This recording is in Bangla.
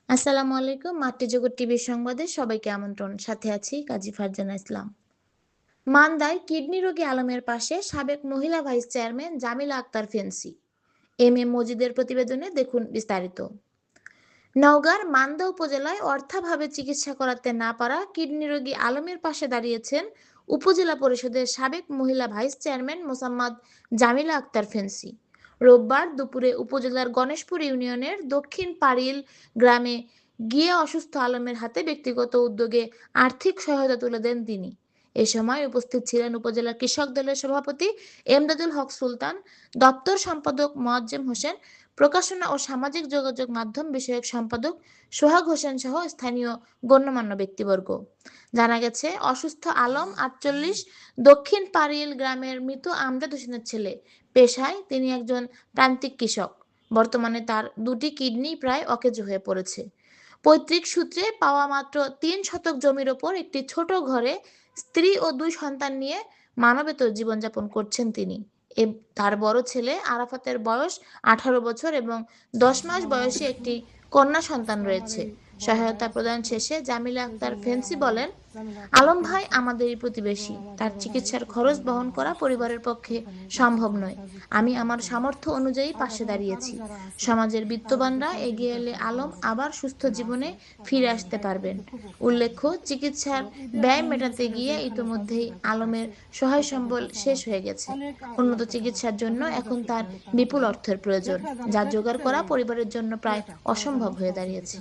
আসসালামু আলাইকুম। মাতৃজগৎ টিভির সংবাদে সবাইকে আমন্ত্রণ। সাথে আছি কাজী ফারজানা ইসলাম। মান্দায় কিডনি রোগী আলমের পাশে সাবেক মহিলা vice chairman Jamila Akter Fancy. M A মজিদের প্রতিবেদনে দেখুন বিস্তারিত। নওগাঁর মান্দা উপজেলায় অর্থাভাবে চিকিৎসা করাতে না পারা কিডনি রোগী আলমের পাশে দাঁড়িয়েছেন উপজেলা পরিষদের সাবেক মহিলা ভাইস চেয়ারম্যান মোসাম্মদ জামিলা আক্তার ফেন্সি। রোববার দুপুরে উপজেলার গণেশপুর ইউনিয়নের দক্ষিণ পাড়িল গ্রামে গিয়ে অসুস্থ আলমের হাতে ব্যক্তিগত উদ্যোগে আর্থিক সহায়তা তুলে দেন তিনি। এ সময় উপস্থিত ছিলেন উপজেলা কৃষক দলের সভাপতি এমদাদুল হক সুলতান, দপ্তর সম্পাদক মোয়াজ্জেম হোসেন, প্রকাশনা ও সামাজিক যোগাযোগ মাধ্যম বিষয়ক সম্পাদক সোহাগ হোসেন সহ স্থানীয় গণ্যমান্য ব্যক্তিবর্গ। জানা গেছে, অসুস্থ আলম ৪৮ দক্ষিণ পাড়িল গ্রামের মৃত আমজাদ হোসেনের ছেলে। পেশায় তিনি একজন প্রান্তিক কৃষক। বর্তমানে তার দুটি কিডনি প্রায় অকেজো হয়ে পড়েছে। পৈতৃক সূত্রে পাওয়া মাত্র ৩ শতক জমির ওপর একটি ছোট ঘরে স্ত্রী ও ২ সন্তান নিয়ে মানবেতর জীবনযাপন করছেন তিনি। তার বড় ছেলে আরাফাতের বয়স ১৮ বছর এবং ১০ মাস বয়সী একটি কন্যা সন্তান রয়েছে। সহায়তা প্রদান শেষে জামিলা আক্তার ফেন্সি বলেন, আলম ভাই আমাদেরই প্রতিবেশী। তার চিকিৎসার খরচ বহন করা পরিবারের পক্ষে সম্ভব নয়। আমি আমার সামর্থ্য অনুযায়ী পাশে দাঁড়িয়েছি। সমাজের বিত্তবানরা এগিয়ে এলে আলম আবার সুস্থ জীবনে ফিরে আসতে পারবেন। উল্লেখ্য, চিকিৎসার ব্যয় মেটাতে গিয়ে ইতোমধ্যেই আলমের সহায় সম্বল শেষ হয়ে গেছে। উন্নত চিকিৎসার জন্য এখন তার বিপুল অর্থের প্রয়োজন, যা জোগাড় করা পরিবারের জন্য প্রায় অসম্ভব হয়ে দাঁড়িয়েছে।